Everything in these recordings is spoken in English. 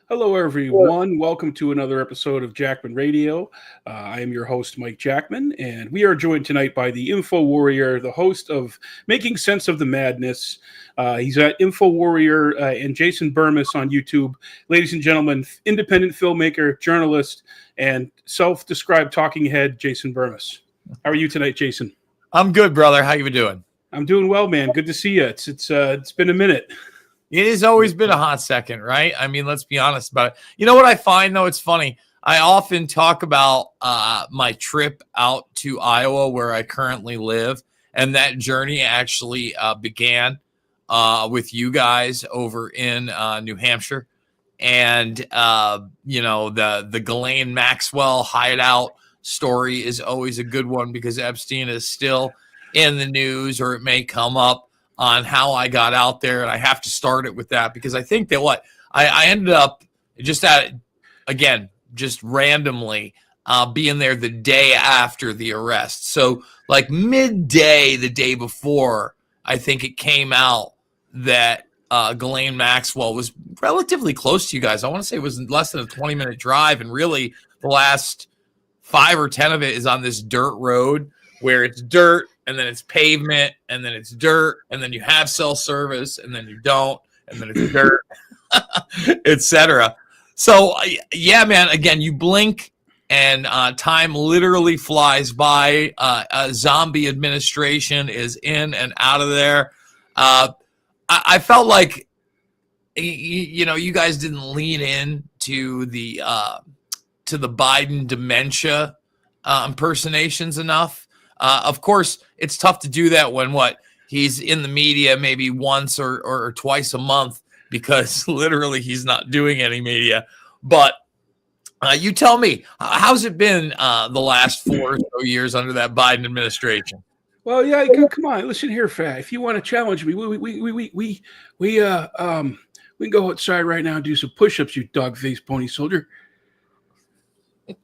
Hello, everyone. Welcome to another episode of Jackman Radio. I am your host, Mike Jackman, and we are joined tonight by the Info Warrior, the host of Making Sense of the Madness. He's at Info Warrior and Jason Bermas on YouTube. Ladies and gentlemen, independent filmmaker, journalist, and self-described talking head, Jason Bermas. How are you tonight, Jason? I'm good, brother. How you doing? I'm doing well, man. Good to see you. It's been a minute. It has always been a hot second, right? I mean, let's be honest about it. You know what I find, though? It's funny. I often talk about my trip out to Iowa, where I currently live, and that journey actually began with you guys over in New Hampshire. And, the Ghislaine Maxwell hideout story is always a good one because Epstein is still in the news, or it may come up on how I got out there, and I have to start it with that because I think that I ended up just randomly being there the day after the arrest. So like midday the day before, I think it came out that Ghislaine Maxwell was relatively close to you guys. I want to say it was less than a 20-minute drive, and really the last 5 or 10 of it is on this dirt road where it's dirt, and then it's pavement, and then it's dirt, and then you have cell service, and then you don't, and then it's dirt, etc. So, yeah, man, again, you blink, and time literally flies by. A zombie administration is in and out of there. I felt like, you guys didn't lean in to the Biden dementia impersonations enough. Of course, it's tough to do that when he's in the media maybe once or twice a month because literally he's not doing any media. But you tell me, how's it been the last 4 or so years under that Biden administration? Well, yeah, come on, listen here, Fat. If you want to challenge me, we can go outside right now and do some push-ups, you dog-faced pony soldier. The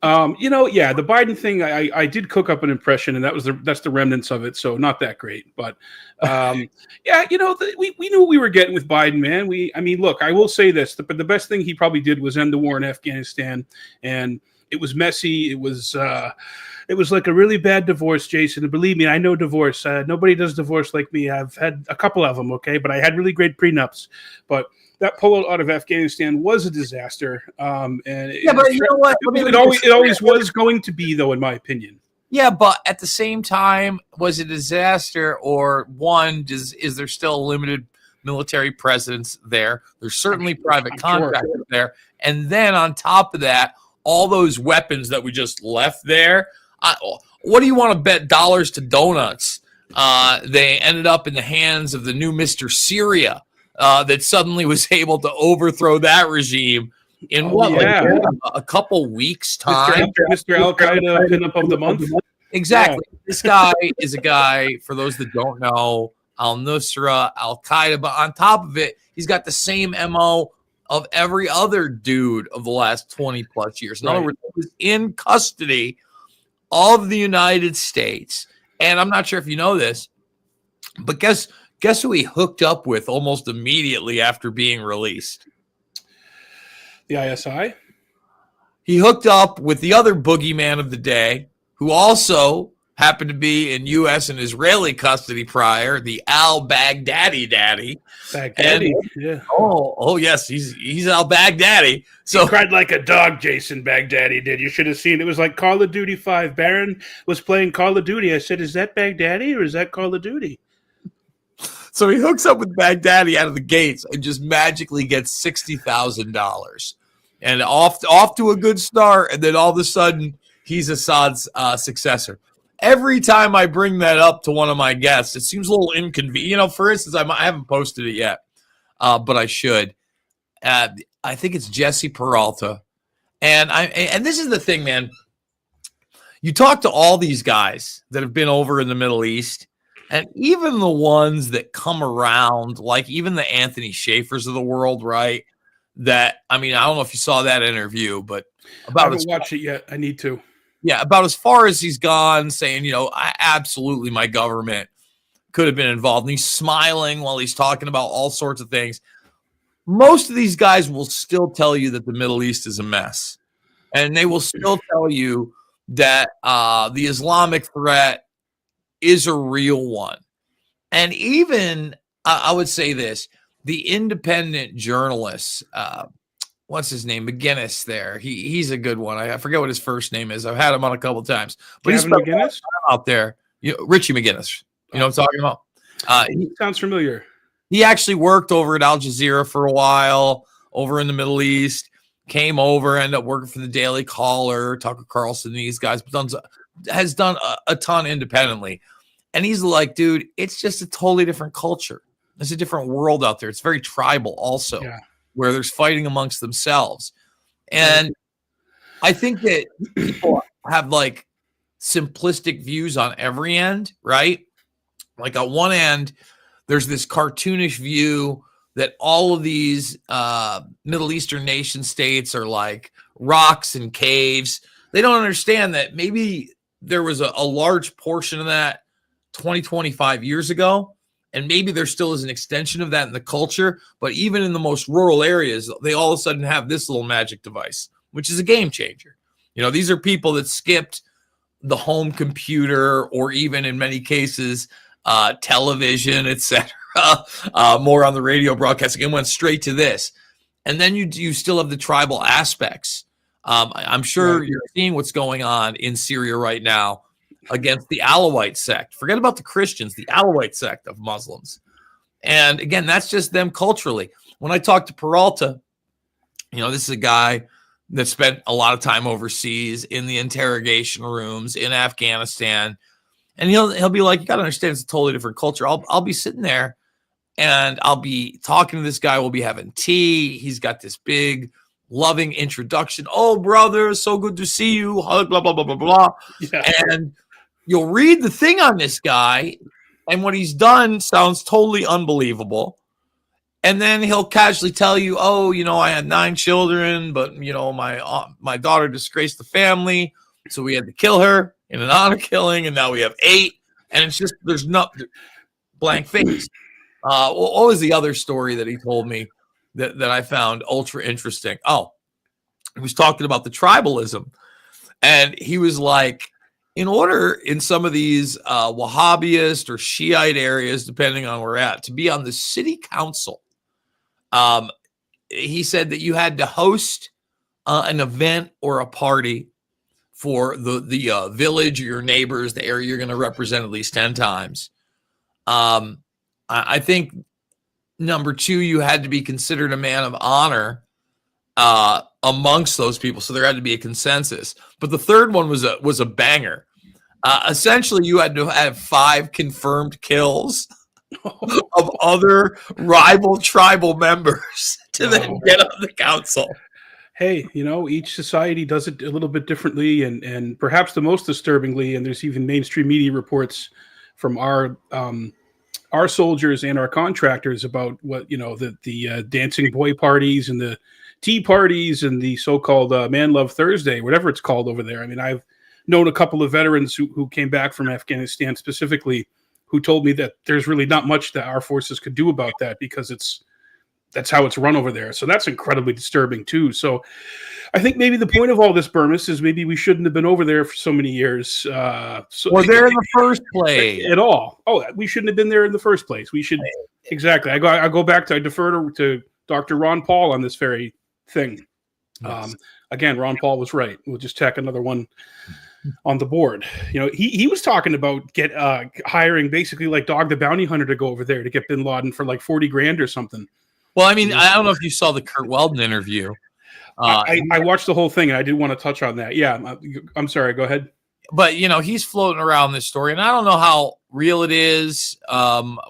Biden thing, I did cook up an impression, and that's the remnants of it, so not that great. But we knew what we were getting with Biden, man. Look, I will say this: the best thing he probably did was end the war in Afghanistan, and it was messy. It was like a really bad divorce, Jason. And believe me, I know divorce. Nobody does divorce like me. I've had a couple of them, okay, but I had really great prenups, but. That pullout out of Afghanistan was a disaster, but you know what? It always was going to be, though, in my opinion. Yeah, but at the same time, was it a disaster, or is there still a limited military presence there? There's certainly private contractors there, and then on top of that, all those weapons that we just left there. What do you want to bet dollars to donuts? They ended up in the hands of the new Mr. Syria. That suddenly was able to overthrow that regime in a couple weeks time. Mr. Al Qaeda pinup of the month. Exactly. Yeah. This guy is a guy, for those that don't know, Al Nusra, Al Qaeda, but on top of it, he's got the same MO of every other dude of the last 20 plus years. In other words, he was in custody of the United States. And I'm not sure if you know this, but guess who he hooked up with almost immediately after being released? The ISI? He hooked up with the other boogeyman of the day, who also happened to be in U.S. and Israeli custody prior, the al-Baghdadi daddy. Baghdadi, yeah. Oh, yes, he's al-Baghdadi. So he cried like a dog, Jason Baghdadi did. You should have seen it. It was like Call of Duty 5. Barron was playing Call of Duty. I said, is that Baghdadi or is that Call of Duty? So he hooks up with Baghdadi out of the gates and just magically gets $60,000 and off to a good start. And then all of a sudden, he's Assad's successor. Every time I bring that up to one of my guests, it seems a little inconvenient. For instance, I haven't posted it yet, but I should. I think it's Jesse Peralta, and this is the thing, man. You talk to all these guys that have been over in the Middle East. And even the ones that come around, like even the Anthony Schaefers of the world, right? I don't know if you saw that interview, but I haven't watched it yet. I need to. Yeah, about as far as he's gone, saying, absolutely my government could have been involved. And he's smiling while he's talking about all sorts of things. most of these guys will still tell you that the Middle East is a mess. And they will still tell you that the Islamic threat is a real one. And even, I would say this, the independent journalists, what's his name? McGinnis there. He's a good one. I forget what his first name is. I've had him on a couple of times. But he's McGinnis out there. Richie McGinnis. You know what I'm talking about? He sounds familiar. He actually worked over at Al Jazeera for a while over in the Middle East. Came over, ended up working for the Daily Caller, Tucker Carlson, these guys, has done a ton independently. And he's like, dude, it's just a totally different culture. It's a different world out there. It's very tribal also, where there's fighting amongst themselves. And I think that people have like simplistic views on every end, right? Like on one end, there's this cartoonish view that all of these Middle Eastern nation states are like rocks and caves. They don't understand that maybe there was a large portion of that 25 years ago, and maybe there still is an extension of that in the culture, but even in the most rural areas, they all of a sudden have this little magic device, which is a game changer. You know, these are people that skipped the home computer or even in many cases, television, etc., more on the radio broadcasting, and went straight to this. And then you still have the tribal aspects. I'm sure you're seeing what's going on in Syria right now against the Alawite sect. Forget about the Christians, the Alawite sect of Muslims. And again, that's just them culturally. When I talk to Peralta, you know, this is a guy that spent a lot of time overseas in the interrogation rooms in Afghanistan. And he'll be like, you got to understand, it's a totally different culture. I'll be sitting there and I'll be talking to this guy. We'll be having tea. He's got this big, loving introduction. Oh, brother, so good to see you. Blah, blah, blah, blah, blah. Yeah. And you'll read the thing on this guy, and what he's done sounds totally unbelievable. And then he'll casually tell you, oh, you know, I had 9 children, but, you know, my daughter disgraced the family, so we had to kill her in an honor killing, and now we have 8. And it's just, there's no blank face. What was the other story that he told me that I found ultra interesting? Oh, he was talking about the tribalism. And he was like, in order in some of these Wahhabist or Shiite areas, depending on where we're at, to be on the city council, he said that you had to host an event or a party for the village or your neighbors, the area you're going to represent at least 10 times. I think number 2, you had to be considered a man of honor amongst those people. So there had to be a consensus. But the third one was a banger. Essentially, you had to have 5 confirmed kills of other rival tribal members to then get on the council. Hey, you know, each society does it a little bit differently, and perhaps the most disturbingly, and there's even mainstream media reports from our soldiers and our contractors about what, you know, the dancing boy parties and the tea parties and the so-called Man Love Thursday, whatever it's called over there. I mean, I've known a couple of veterans who came back from Afghanistan specifically, who told me that there's really not much that our forces could do about that because that's how it's run over there. So that's incredibly disturbing too. So I think maybe the point of all this, Bermas, is maybe we shouldn't have been over there for so many years. Or there in the first place at all. Oh, we shouldn't have been there in the first place. We should exactly. I defer to Dr. Ron Paul on this very thing. Yes. Again, Ron Paul was right. We'll just tack another one on the board. You know, he was talking about hiring basically like Dog the Bounty Hunter to go over there to get bin Laden for like $40,000 or something. Well, I mean, I don't know if you saw the Curt Weldon interview. I watched the whole thing, and I did want to touch on that. Yeah, I'm sorry. Go ahead. But, you know, he's floating around this story, and I don't know how real it is,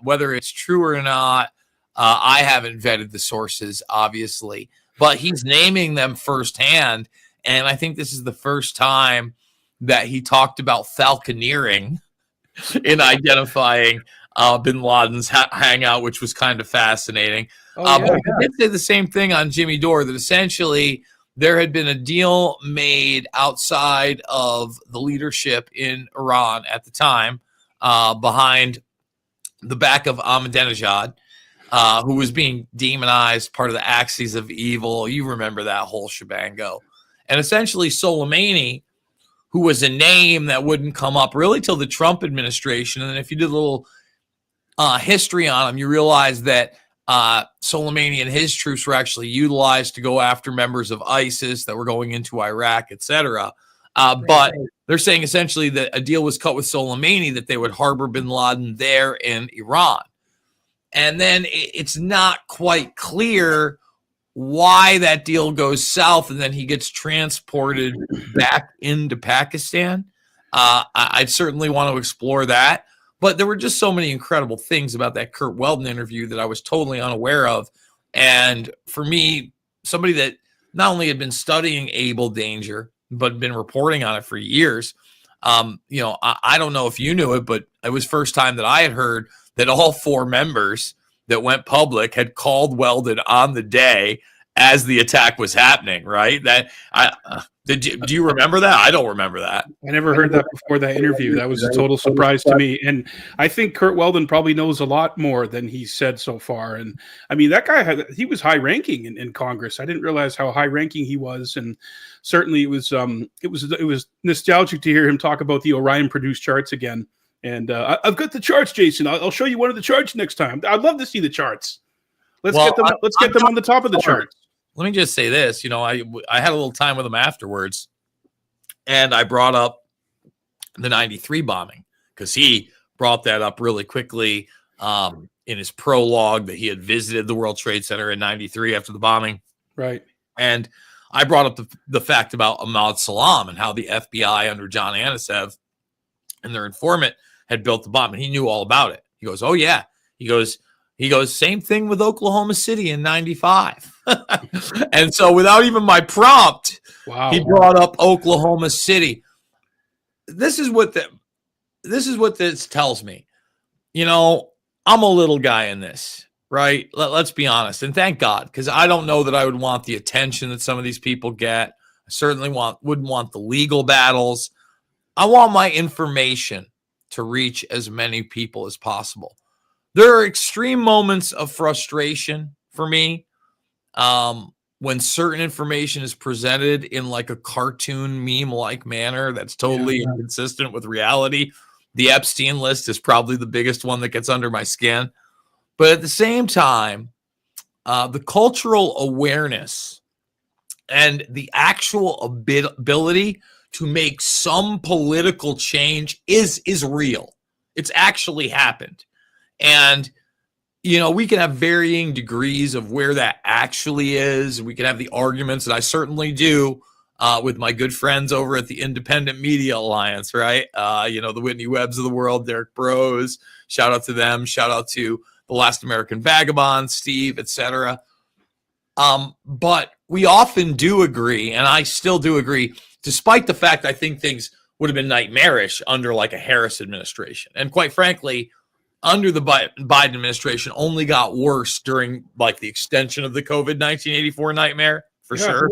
whether it's true or not. I haven't vetted the sources, obviously, but he's naming them firsthand, and I think this is the first time that he talked about falconeering in identifying bin Laden's hangout, which was kind of fascinating. But he did say the same thing on Jimmy Dore, that essentially there had been a deal made outside of the leadership in Iran at the time, behind the back of Ahmadinejad, who was being demonized, part of the axes of evil. You remember that whole shebango. And essentially Soleimani, who was a name that wouldn't come up really till the Trump administration. And if you did a little history on him, you realize that Soleimani and his troops were actually utilized to go after members of ISIS that were going into Iraq, etc. But they're saying essentially that a deal was cut with Soleimani that they would harbor bin Laden there in Iran. And then it's not quite clear why that deal goes south and then he gets transported back into Pakistan. I'd certainly want to explore that. But there were just so many incredible things about that Curt Weldon interview that I was totally unaware of. And for me, somebody that not only had been studying Able Danger, but been reporting on it for years, I don't know if you knew it, but it was first time that I had heard that all 4 members that went public had called Weldon on the day as the attack was happening, right? Do you remember that? I don't remember that. I never heard that before that interview. That was a total surprise to me. And I think Curt Weldon probably knows a lot more than he's said so far. And I mean, that guy he was high ranking in Congress. I didn't realize how high ranking he was. And certainly it was nostalgic to hear him talk about the Orion produced charts again. And I've got the charts, Jason. I'll show you one of the charts next time. I'd love to see the charts. Let's get them on the top of the charts. Let me just say this, I had a little time with him afterwards, and I brought up the 93 bombing because he brought that up really quickly in his prologue that he had visited the World Trade Center in 93 after the bombing. Right. And I brought up the fact about Ahmad Salam and how the FBI under John Anisev and their informant had built the bomb, and he knew all about it. He goes, oh, yeah. He goes, same thing with Oklahoma City in 95. And so without even my prompt, he brought up Oklahoma City. This is what this tells me. I'm a little guy in this, right? Let's be honest. And thank God, because I don't know that I would want the attention that some of these people get. I certainly wouldn't want the legal battles. I want my information to reach as many people as possible. There are extreme moments of frustration for me when certain information is presented in like a cartoon meme-like manner that's totally inconsistent with reality. The Epstein list is probably the biggest one that gets under my skin. But at the same time, the cultural awareness and the actual ability to make some political change is real. It's actually happened. And, we can have varying degrees of where that actually is. We can have the arguments, and I certainly do with my good friends over at the Independent Media Alliance, right? The Whitney Webbs of the world, Derek Bros. Shout out to them. Shout out to the Last American Vagabond, Steve, etc. But we often do agree, and I still do agree, despite the fact I think things would have been nightmarish under like a Harris administration. And quite frankly, under the Biden administration only got worse during like the extension of the COVID 1984 nightmare, for sure.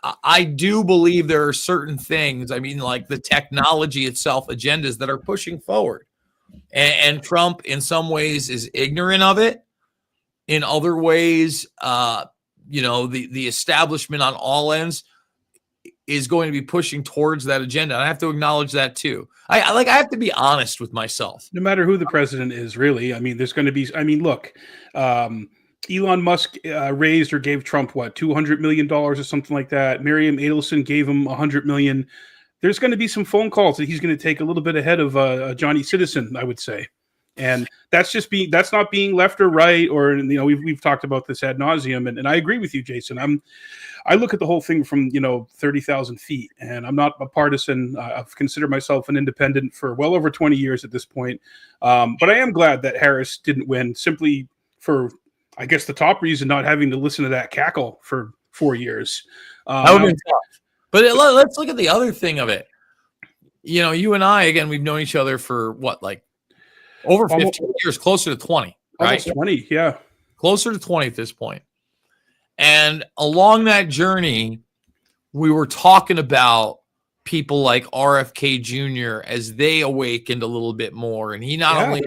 Yeah. I do believe there are certain things, like the technology itself, agendas that are pushing forward. And Trump, in some ways, is ignorant of it. In other ways, the establishment on all ends is going to be pushing towards that agenda. And I have to acknowledge that too. I have to be honest with myself. No matter who the president is, really. There's going to be, look, Elon Musk raised or gave Trump $200 million or something like that. Miriam Adelson gave him $100 million. There's going to be some phone calls that he's going to take a little bit ahead of Johnny Citizen, I would say. And that's not being left or right, or we've talked about this ad nauseum, and I agree with you, Jason. I look at the whole thing from 30,000 feet, and I'm not a partisan. I've considered myself an independent for well over 20 years at this point, but I am glad that Harris didn't win, simply for, I guess, the top reason, not having to listen to that cackle for 4 years. That would be tough. But let's look at the other thing of it. You and I, again, we've known each other for what, like over 15 years, closer to 20, right? Almost 20, yeah. Closer to 20 at this point. And along that journey, we were talking about people like RFK Jr. as they awakened a little bit more. And he not only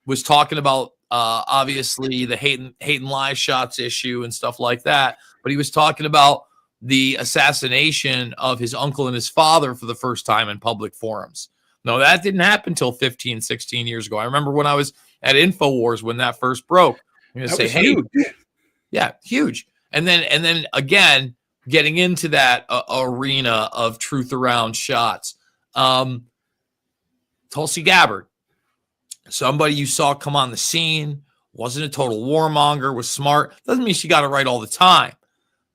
was talking about obviously the hate and lie shots issue and stuff like that. But he was talking about the assassination of his uncle and his father for the first time in public forums. No, that didn't happen until 15, 16 years ago. I remember when I was at InfoWars when that first broke. I'm going to say, hey, huge. Yeah, huge. And then again, getting into that arena of truth around shots. Tulsi Gabbard, somebody you saw come on the scene, wasn't a total warmonger, was smart. Doesn't mean she got it right all the time.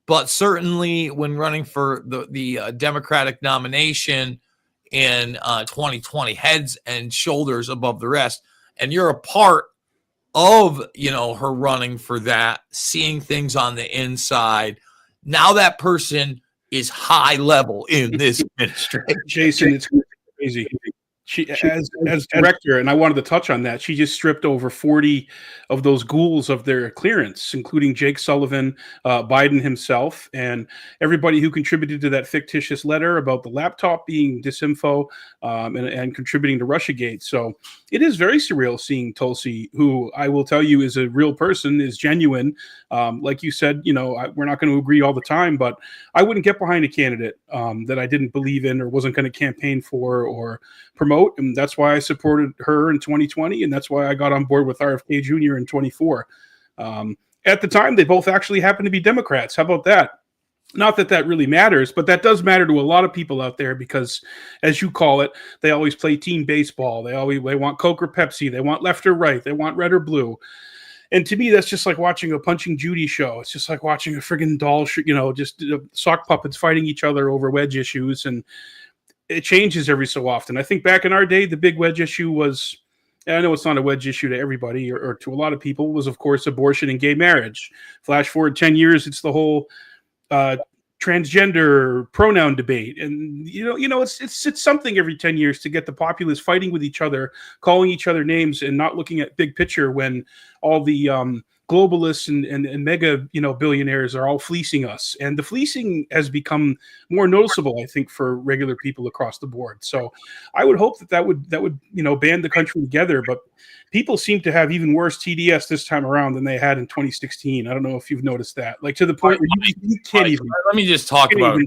But certainly when running for the Democratic nomination in 2020, heads and shoulders above the rest. And you're a part of, her running for that, seeing things on the inside. Now that person is high level in this administration. Jason, it's crazy. She, as director, and I wanted to touch on that, she just stripped over 40 of those ghouls of their clearance, including Jake Sullivan, Biden himself, and everybody who contributed to that fictitious letter about the laptop being disinfo and contributing to Russiagate. So it is very surreal seeing Tulsi, who I will tell you is a real person, is genuine. Like you said, we're not going to agree all the time, but I wouldn't get behind a candidate that I didn't believe in or wasn't going to campaign for or promote. And that's why I supported her in 2020. And that's why I got on board with RFK Jr. in 24. At the time, they both actually happened to be Democrats. How about that? Not that that really matters, but that does matter to a lot of people out there because, as you call it, they always play team baseball. They want Coke or Pepsi. They want left or right. They want red or blue. And to me, that's just like watching a Punching Judy show. It's just like watching a friggin' doll, just sock puppets fighting each other over wedge issues. And it changes every so often. I think back in our day, the big wedge issue was, and I know it's not a wedge issue to everybody or to a lot of people, was, of course, abortion and gay marriage. Flash forward 10 years, it's the whole transgender pronoun debate. And, it's something every 10 years to get the populace fighting with each other, calling each other names and not looking at big picture when all the globalists and mega, billionaires are all fleecing us. And the fleecing has become more noticeable, I think, for regular people across the board. So I would hope that would band the country together. But people seem to have even worse TDS this time around than they had in 2016. I don't know if you've noticed that. Like to the point where you can't even. Let me just talk about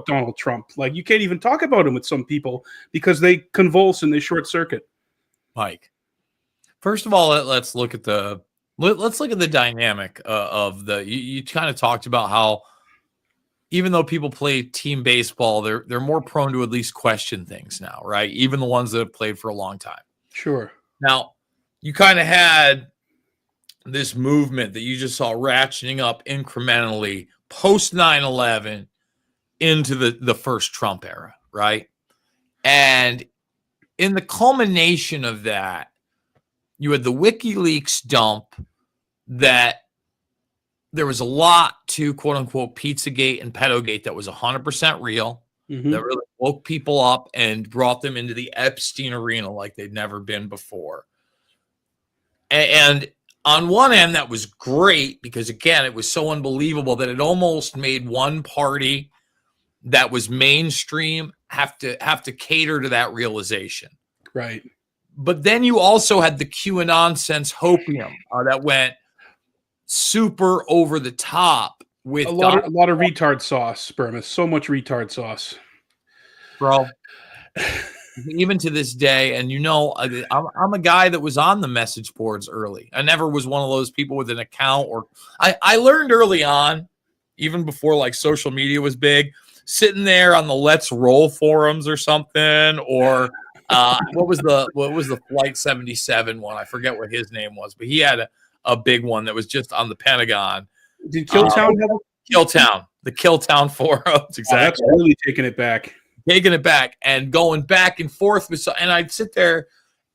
Donald Trump. Like you can't even talk about him with some people because they convulse and they short circuit. Mike, first of all, let's look at the dynamic of the. You kind of talked about how even though people play team baseball, they're more prone to at least question things now, right? Even the ones that have played for a long time. Sure. Now, you kind of had this movement that you just saw ratcheting up incrementally post 9/11 into the first Trump era, right? And in the culmination of that, you had the WikiLeaks dump that there was a lot to quote unquote Pizzagate and Pedogate that was 100% real. Mm-hmm. That really woke people up and brought them into the Epstein arena like they'd never been before. And on one end, that was great because, again, it was so unbelievable that it almost made one party that was mainstream have to cater to that realization. Right. But then you also had the QAnon sense hopium that went super over the top with a lot of retard sauce, Bermas. So much retard sauce, bro. Even to this day, and I'm a guy that was on the message boards early. I never was one of those people with an account, or I learned early on, even before like social media was big, sitting there on the Let's Roll forums or something, or what was the Flight 77 one? I forget what his name was, but he had a big one that was just on the Pentagon. Did Killtown have Killtown? The Killtown forums, exactly. Oh, that's really taking it back and going back and forth with, and I'd sit there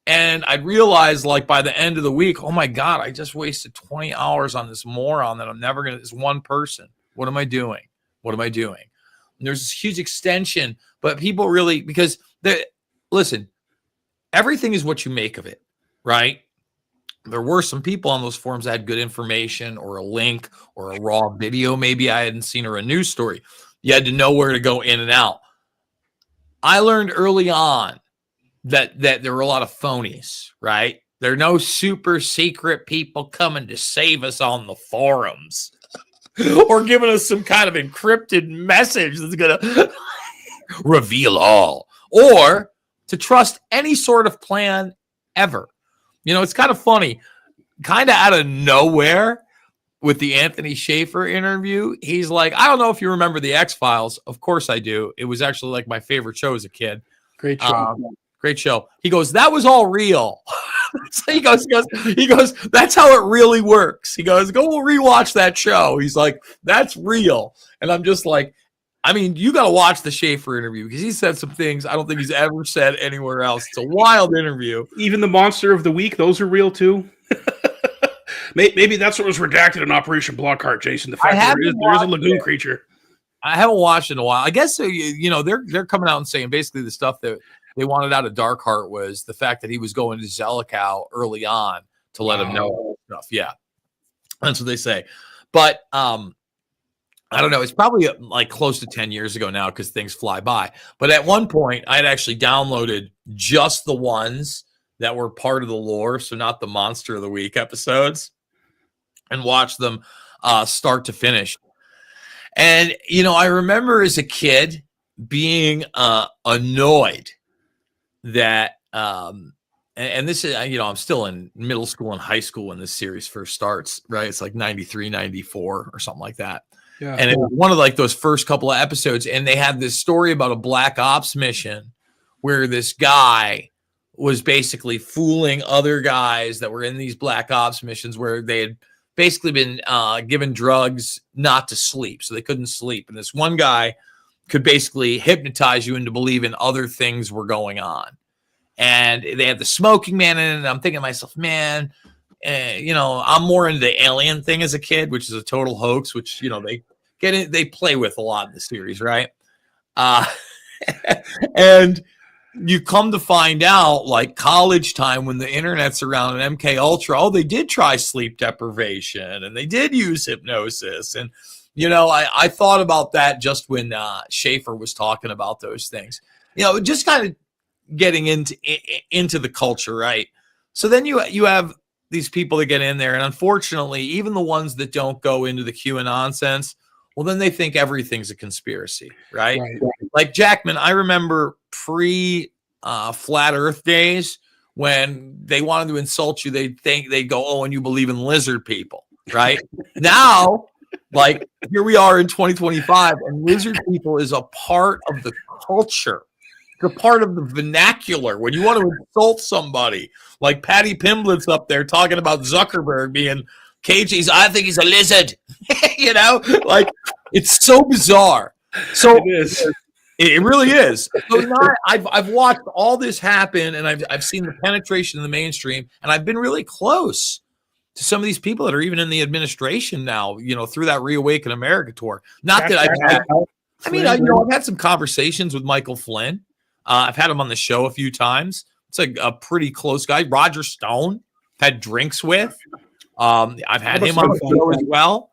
and I'd realize like by the end of the week, oh my God, I just wasted 20 hours on this moron that I'm never going to, this one person. What am I doing? And there's this huge extension, but people really, because listen, everything is what you make of it, right? There were some people on those forums that had good information or a link or a raw video maybe I hadn't seen, or a news story. You had to know where to go in and out. I learned early on that there were a lot of phonies, right? There are no super secret people coming to save us on the forums or giving us some kind of encrypted message that's going to reveal all, or to trust any sort of plan ever. It's kind of funny, kind of out of nowhere with the Anthony Schaefer interview. He's like, I don't know if you remember the X-Files. Of course I do. It was actually like my favorite show as a kid. Great show. Great show. He goes, that was all real. So he goes, that's how it really works. He goes, go rewatch that show. He's like, that's real. And I'm just like, I mean, you got to watch the Schaefer interview because he said some things I don't think he's ever said anywhere else. It's a wild interview. Even the monster of the week, those are real too. Maybe that's what was redacted in Operation Blockheart, Jason. The fact that there is a lagoon creature. I haven't watched in a while. I guess they're coming out and saying basically the stuff that they wanted out of Darkheart was the fact that he was going to Zelikow early on to let him know stuff. Yeah, that's what they say. But I don't know. It's probably like close to 10 years ago now because things fly by. But at one point, I had actually downloaded just the ones that were part of the lore, so not the Monster of the Week episodes, and watched them start to finish. And, I remember as a kid being annoyed that, and this is, I'm still in middle school and high school when this series first starts, right? It's like 93, 94 or something like that. Yeah. And it was one of like those first couple of episodes. And they had this story about a black ops mission where this guy was basically fooling other guys that were in these black ops missions where they had basically been given drugs not to sleep. So they couldn't sleep. And this one guy could basically hypnotize you into believing other things were going on. And they had the smoking man in it. And I'm thinking to myself, man, I'm more into the alien thing as a kid, which is a total hoax, which, they play with a lot in the series, right? And you come to find out, like college time when the internet's around and MK Ultra, they did try sleep deprivation and they did use hypnosis. And, I thought about that just when Schaefer was talking about those things, just kind of getting into the culture, right? So then you have these people that get in there, and unfortunately, even the ones that don't go into the QAnon sense, well, then they think everything's a conspiracy, right? Like Jackman, I remember pre-Flat Earth days when they wanted to insult you, they'd go, and you believe in lizard people, right? Now, like here we are in 2025, and lizard people is a part of the culture. They're part of the vernacular. When you want to insult somebody, like Patty Pimblett's up there talking about Zuckerberg being cagey. I think he's a lizard. Like it's so bizarre. So it is. It really is. So now I've watched all this happen, and I've seen the penetration in the mainstream, and I've been really close to some of these people that are even in the administration now. Through that Reawaken America tour. Not that I've had some conversations with Michael Flynn. I've had him on the show a few times. It's like a pretty close guy. Roger Stone, had drinks with. I've had him on the show as well.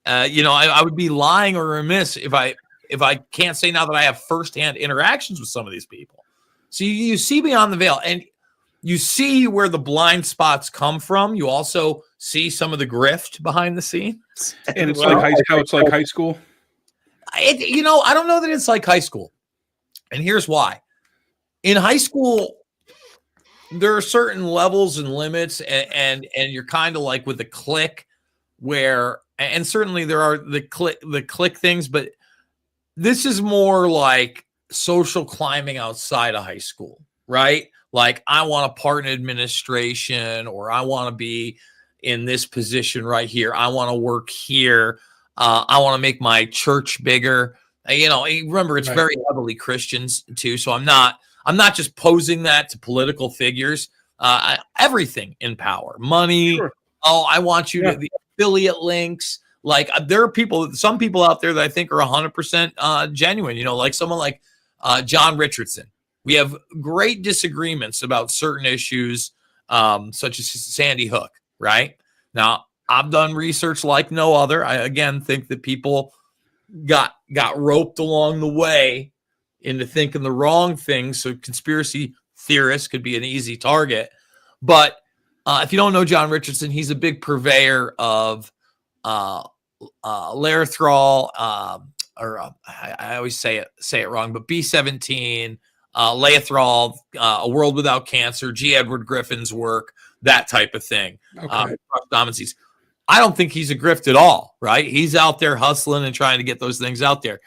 I would be lying or remiss if I can't say now that I have firsthand interactions with some of these people. So you see beyond the veil, and you see where the blind spots come from. You also see some of the grift behind the scenes. And it's like high school. I don't know that it's like high school. And here's why. In high school, there are certain levels and limits, and you're kind of like with the clique where, and certainly there are the clique things, but this is more like social climbing outside of high school, right? Like I want to part in administration, or I want to be in this position right here. I want to work here. I want to make my church bigger. Remember, it's very heavily Christians too. So I'm not just posing that to political figures. Everything in power, money. Sure. I want you to the affiliate links. Like there are some people out there that I think are 100% genuine. Like someone like John Richardson. We have great disagreements about certain issues, such as Sandy Hook. Right now, I've done research like no other. I again think that people got roped along the way into thinking the wrong things, so conspiracy theorists could be an easy target. But If you don't know John Richardson, he's a big purveyor of Laethrol, I always say it wrong, but B17, Laethrol, A World Without Cancer, G. Edward Griffin's work, that type of thing. Okay. I don't think he's a grift at all, right? He's out there hustling and trying to get those things out there.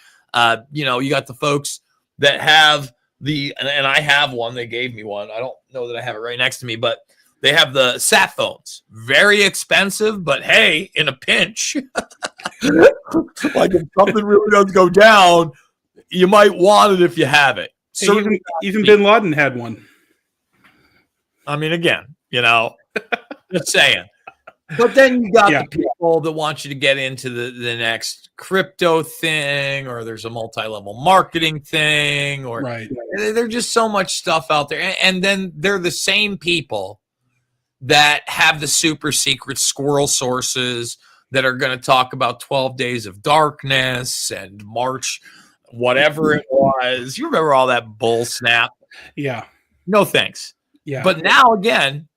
You got the folks that have and I have one. They gave me one. I don't know that I have it right next to me, but they have the sat phones. Very expensive, but hey, in a pinch, like if something really does go down, you might want it if you have it. Hey, even Bin Laden had one. I mean, again, just saying. But then you got the people that want you to get into the next crypto thing, or there's a multi-level marketing thing, or there's just so much stuff out there. And then they're the same people that have the super secret squirrel sources that are going to talk about 12 Days of Darkness and March, whatever it was. You remember all that bull snap? Yeah. No thanks. Yeah. But now, again,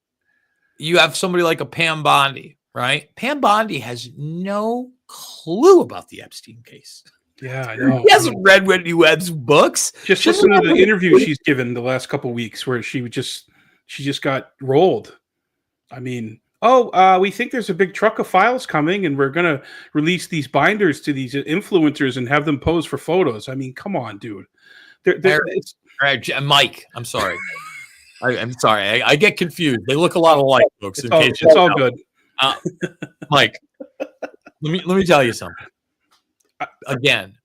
you have somebody like a Pam Bondi, right? Pam Bondi has no clue about the Epstein case. Yeah, I know. He hasn't read Whitney Webb's books. Just listen to the interview she's given the last couple of weeks where she just got rolled. I mean, we think there's a big truck of files coming and we're going to release these binders to these influencers and have them pose for photos. I mean, come on, dude. All right, Mike, I'm sorry. I'm sorry. I get confused. They look a lot alike, folks. It's all good. Mike, let me tell you something. Again,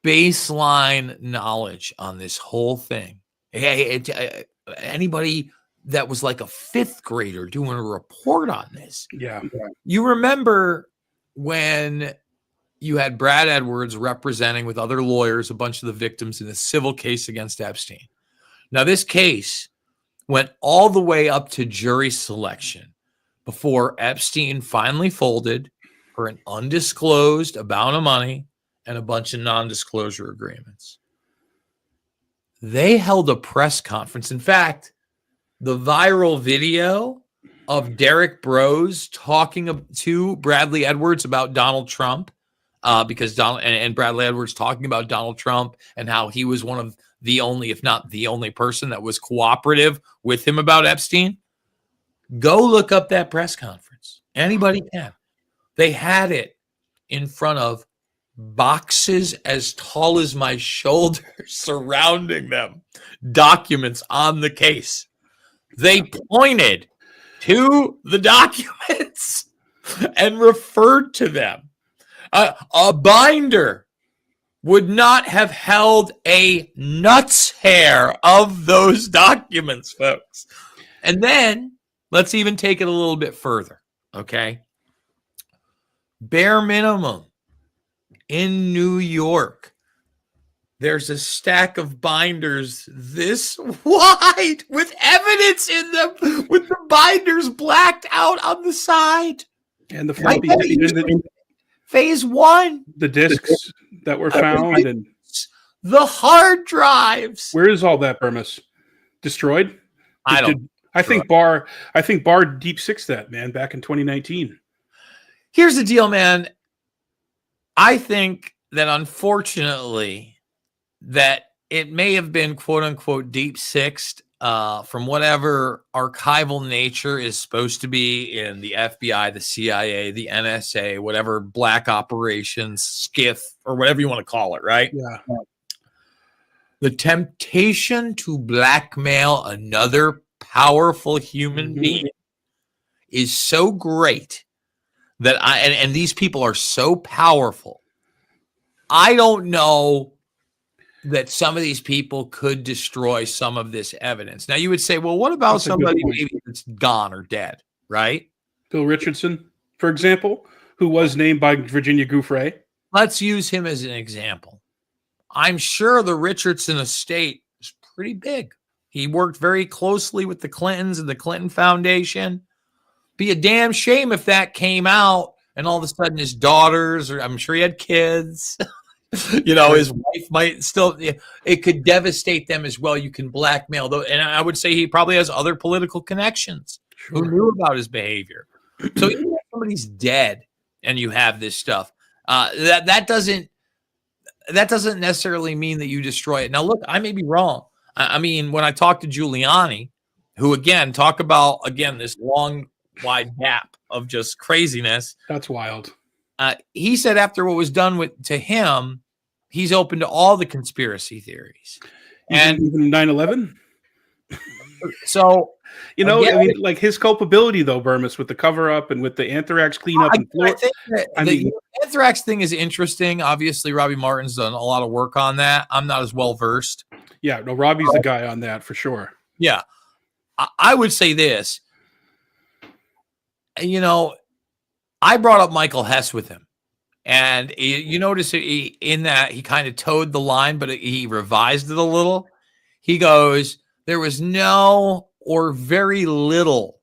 baseline knowledge on this whole thing. Hey, anybody that was like a fifth grader doing a report on this. Yeah. You remember when you had Brad Edwards representing with other lawyers a bunch of the victims in a civil case against Epstein. Now, this case went all the way up to jury selection before Epstein finally folded for an undisclosed amount of money and a bunch of non-disclosure agreements. They held a press conference. In fact, the viral video of Derek Bros talking to Bradley Edwards about Donald Trump, because Bradley Edwards talking about Donald Trump and how he was one of the only, if not the only person that was cooperative with him about Epstein. Go look up that press conference. Anybody can. They had it in front of boxes as tall as my shoulder surrounding them, documents on the case. They pointed to the documents and referred to them. A binder would not have held a nut's hair of those documents, folks. And then let's even take it a little bit further, okay? Bare minimum in New York, there's a stack of binders this wide with evidence in them, with the binders blacked out on the side. And the floppy phase one. The discs that were found and the hard drives. Where is all that, Bermas? Destroyed? I think Barr deep sixed that, man, back in 2019. Here's the deal, man. I think that unfortunately that it may have been quote unquote deep sixed from whatever archival nature is supposed to be in the FBI, the CIA, the NSA, whatever black operations, SCIF, or whatever you want to call it, right? Yeah. The temptation to blackmail another powerful human being is so great that and these people are so powerful. I don't know that some of these people could destroy some of this evidence. Now you would say, well, what about somebody maybe that's gone or dead, right? Bill Richardson, for example, who was named by Virginia Giuffre. Let's use him as an example. I'm sure the Richardson estate is pretty big. He worked very closely with the Clintons and the Clinton Foundation. Be a damn shame if that came out and all of a sudden his daughters, or I'm sure he had kids, his wife might still, it could devastate them as well. You can blackmail those. And I would say he probably has other political connections. who knew about his behavior. So even if somebody's dead and you have this stuff, that doesn't necessarily mean that you destroy it. Now, look, I may be wrong. I mean, when I talked to Giuliani, who again talk about this long, wide gap of just craziness. That's wild. He said after what was done to him, he's open to all the conspiracy theories, and even 9/11. So, I mean, like his culpability though, Bermas, with the cover up and with the anthrax cleanup. I think the anthrax thing is interesting. Obviously, Robbie Martin's done a lot of work on that. I'm not as well versed. Yeah, no, Robbie's the guy on that for sure. Yeah, I would say this. I brought up Michael Hess with him, and you notice in that he kind of towed the line, but he revised it a little. He goes, there was no or very little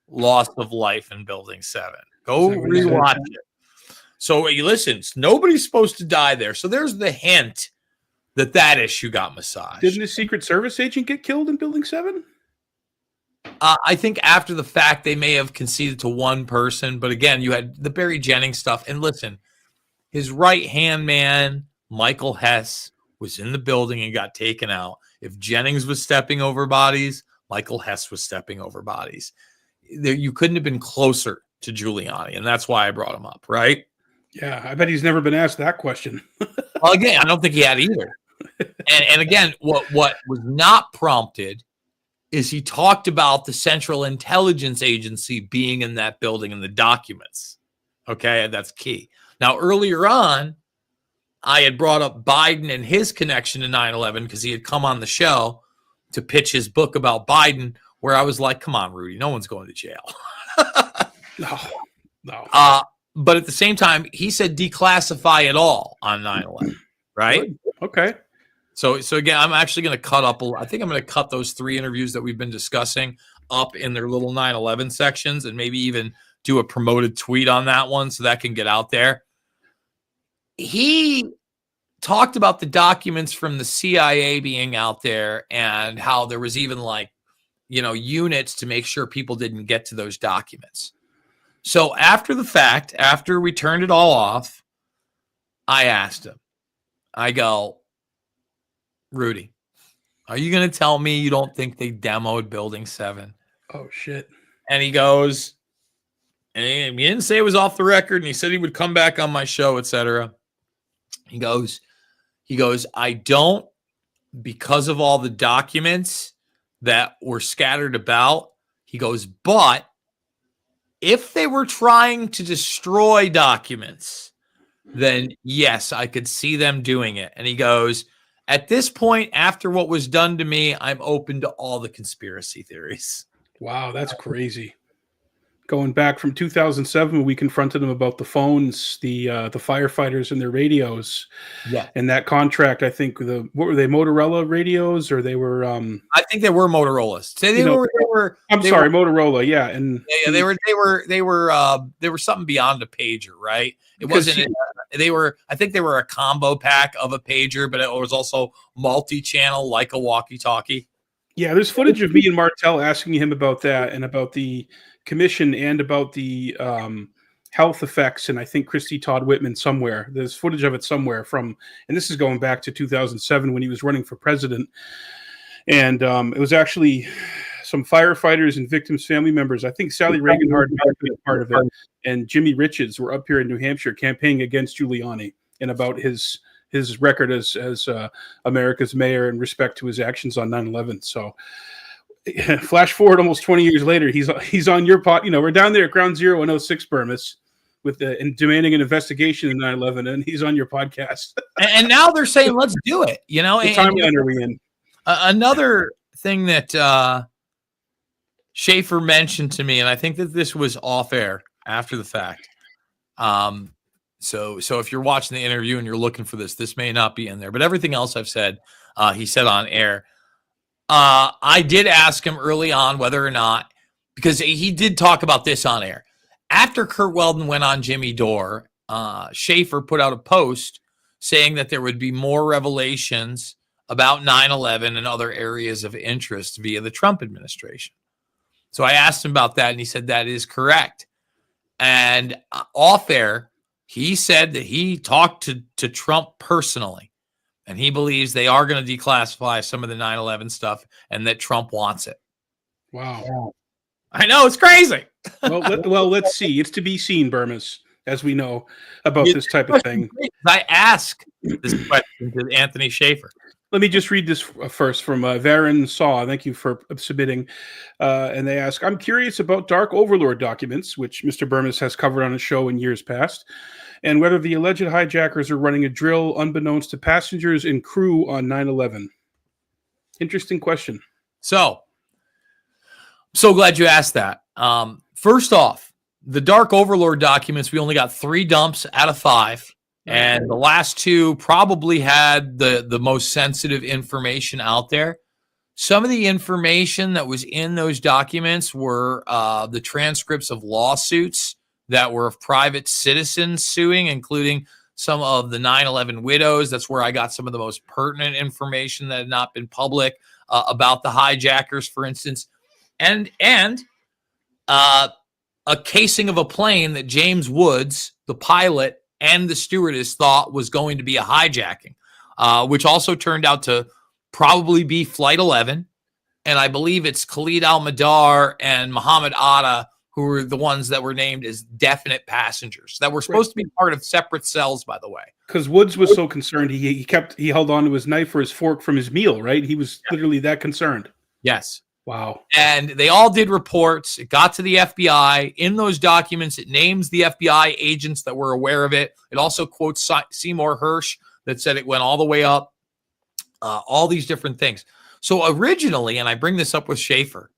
loss of life in Building 7. Go rewatch it. So you listen, nobody's supposed to die there. So there's the hint that issue got massaged. Didn't a Secret Service agent get killed in Building 7? I think after the fact, they may have conceded to one person. But again, you had the Barry Jennings stuff. And listen, his right-hand man, Michael Hess, was in the building and got taken out. If Jennings was stepping over bodies, Michael Hess was stepping over bodies. You couldn't have been closer to Giuliani, and that's why I brought him up, right? Yeah, I bet he's never been asked that question. Well, again, I don't think he had either. And again, what was not prompted is he talked about the Central Intelligence Agency being in that building in the documents. Okay, that's key. Now, earlier on, I had brought up Biden and his connection to 9/11 because he had come on the show to pitch his book about Biden, where I was like, come on, Rudy, no one's going to jail. No. But at the same time, he said declassify it all on 9/11, right? Good. Okay. So again, I'm actually going to I think I'm going to cut those 3 interviews that we've been discussing up in their little 9/11 sections and maybe even do a promoted tweet on that one so that can get out there. He talked about the documents from the CIA being out there and how there was even units to make sure people didn't get to those documents. So after the fact, after we turned it all off, I asked him, I go, Rudy, are you going to tell me you don't think they demoed Building 7? Oh, shit. And he goes, and he didn't say it was off the record, and he said he would come back on my show, etc. He goes, I don't, because of all the documents that were scattered about. He goes, but if they were trying to destroy documents, then yes, I could see them doing it. And he goes, at this point, after what was done to me, I'm open to all the conspiracy theories. Wow, that's crazy. Going back from 2007, we confronted them about the phones, the firefighters and their radios. Yeah. And that contract, I think what were they, Motorola radios, or they were I think they were Motorola's. Motorola, yeah. And they were something beyond a pager, right? It wasn't I think they were a combo pack of a pager, but it was also multi-channel like a walkie-talkie. Yeah, there's footage of me and Martel asking him about that and about the commission and about the health effects. And I think Christy Todd Whitman somewhere. There's footage of it somewhere and this is going back to 2007 when he was running for president. And it was actually some firefighters and victims' family members. I think Sally Reaganhard might have been a part of it. And Jimmy Riches were up here in New Hampshire campaigning against Giuliani and about his record as America's mayor in respect to his actions on 9/11. So flash forward almost 20 years later, he's on your pod. We're down there at Ground Zero in 06 Bermas and demanding an investigation in 9/11, and he's on your podcast. And now they're saying, let's do it. What timeline are we in? Another thing that Schaefer mentioned to me, and I think that this was off air after the fact. So if you're watching the interview and you're looking for this may not be in there, but everything else I've said, he said on air. I did ask him early on whether or not, because he did talk about this on air. After Curt Weldon went on Jimmy Dore, Schaefer put out a post saying that there would be more revelations about 9/11 and other areas of interest via the Trump administration. So I asked him about that, and he said that is correct. And off air, he said that he talked to Trump personally, and he believes they are going to declassify some of the 9/11 stuff, and that Trump wants it. Wow. I know, it's crazy. Well, let's see. It's to be seen, Bermas, as we know about this type of thing. I ask this question to Anthony Schaefer. Let me just read this first from Varen Saw. Thank you for submitting. And they ask, I'm curious about Dark Overlord documents, which Mr. Bermas has covered on a show in years past, and whether the alleged hijackers are running a drill unbeknownst to passengers and crew on 9/11. Interesting question. So glad you asked that. First off, the Dark Overlord documents, we only got 3 dumps out of 5. And the last 2 probably had the most sensitive information out there. Some of the information that was in those documents were the transcripts of lawsuits that were of private citizens suing, including some of the 9/11 widows. That's where I got some of the most pertinent information that had not been public about the hijackers, for instance. And a casing of a plane that James Woods, the pilot, and the stewardess thought was going to be a hijacking, which also turned out to probably be Flight 11. And I believe it's Khalid Al-Madar and Muhammad Atta who were the ones that were named as definite passengers that were supposed to be part of separate cells, by the way. Because Woods was so concerned, he held on to his knife or his fork from his meal, right? He was literally that concerned. Yes. Wow. And they all did reports. It got to the FBI. In those documents, it names the FBI agents that were aware of it. It also quotes Seymour Hersh that said it went all the way up, all these different things. So originally, and I bring this up with Schaefer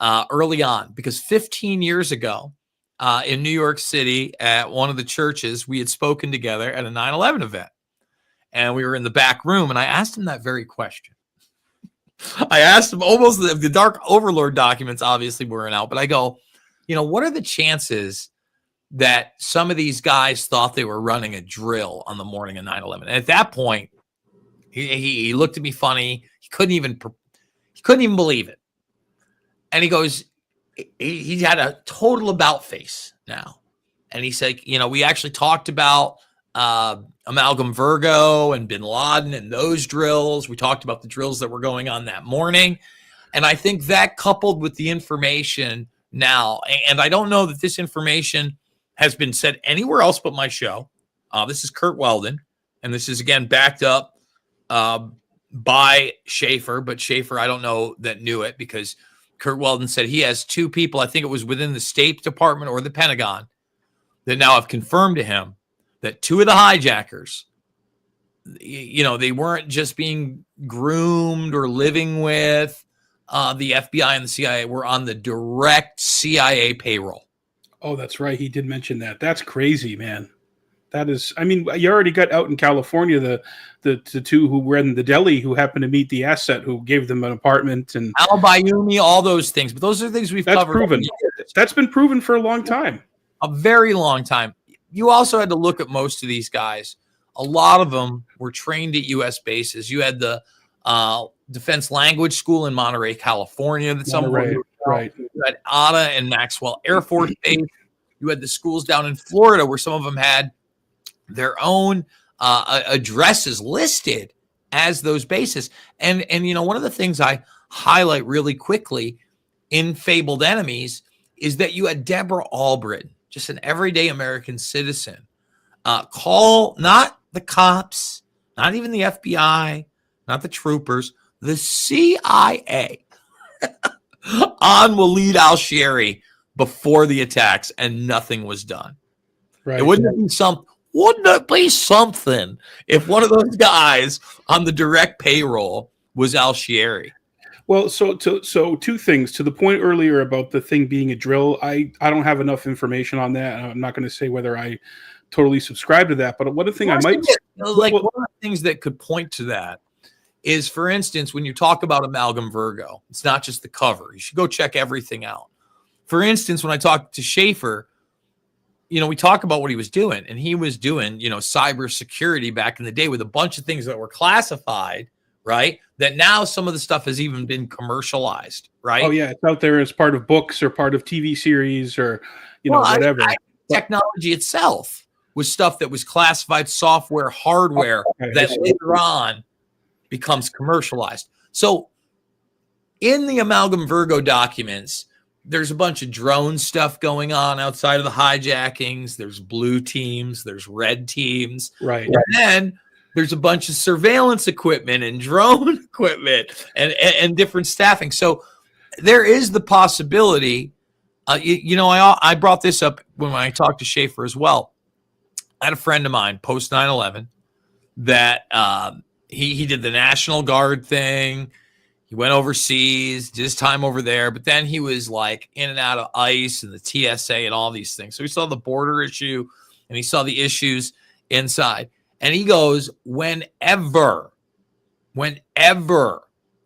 early on, because 15 years ago in New York City at one of the churches, we had spoken together at a 9/11 event. And we were in the back room, and I asked him that very question. I asked him almost the Dark Overlord documents obviously weren't out, but I go, what are the chances that some of these guys thought they were running a drill on the morning of 9/11? And at that point, he looked at me funny. He couldn't even believe it. And he goes, he had a total about face now. And he said, we actually talked about Amalgam Virgo and Bin Laden and those drills. We talked about the drills that were going on that morning. And I think that coupled with the information now, and I don't know that this information has been said anywhere else but my show. This is Curt Weldon, and this is, again, backed up by Schaefer, but Schaefer, I don't know that knew it, because Curt Weldon said he has 2 people, I think it was within the State Department or the Pentagon, that now have confirmed to him that 2 of the hijackers, they weren't just being groomed or living with the FBI and the CIA, were on the direct CIA payroll. Oh, that's right. He did mention that. That's crazy, man. That is, you already got out in California, the 2 who were in the deli who happened to meet the asset who gave them an apartment, and Al-Bayoumi, all those things. But those are things we've covered. Proven. That's been proven for a long time. A very long time. You also had to look at most of these guys. A lot of them were trained at U.S. bases. You had the Defense Language School in Monterey, California. Right. You had Atta and Maxwell Air Force Base. You had the schools down in Florida where some of them had their own addresses listed as those bases. And one of the things I highlight really quickly in Fabled Enemies is that you had Deborah Albritton, just an everyday American citizen, call not the cops, not even the FBI, not the troopers, the CIA on Waleed al-Shehri before the attacks, and nothing was done. Right. Wouldn't it be something if one of those guys on the direct payroll was al-Shehri? Well, so 2 things. To the point earlier about the thing being a drill, I don't have enough information on that. I'm not going to say whether I totally subscribe to that. But one thing I might one of the things that could point to that is, for instance, when you talk about Amalgam Virgo, it's not just the cover. You should go check everything out. For instance, when I talked to Schaefer, we talk about what he was doing, and he was doing, cybersecurity back in the day with a bunch of things that were classified, right? That now some of the stuff has even been commercialized, right? Oh yeah, it's out there as part of books or part of TV series or whatever. Technology itself was stuff that was classified software, hardware that later on becomes commercialized. So in the Amalgam Virgo documents, there's a bunch of drone stuff going on outside of the hijackings. There's blue teams, there's red teams. Right. And then there's a bunch of surveillance equipment and drone equipment and different staffing. So there is the possibility. I brought this up when I talked to Schaefer as well. I had a friend of mine post 9/11 that he did the National Guard thing. He went overseas, did his time over there, but then he was like in and out of ICE and the TSA and all these things. So he saw the border issue and he saw the issues inside. And he goes, whenever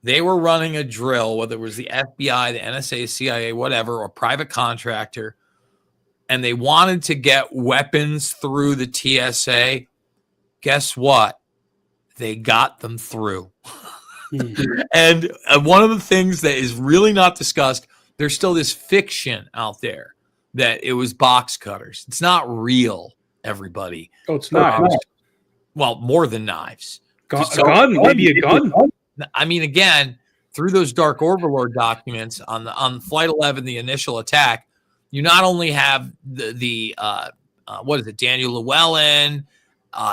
they were running a drill, whether it was the FBI, the NSA, CIA, whatever, or private contractor, and they wanted to get weapons through the TSA, guess what? They got them through. And one of the things that is really not discussed, there's still this fiction out there that it was box cutters. It's not real, everybody. Oh, it's not. Well, more than knives. Maybe a gun. I mean, again, through those Dark Overlord documents on Flight 11, the initial attack, you not only have the Daniel Llewellyn,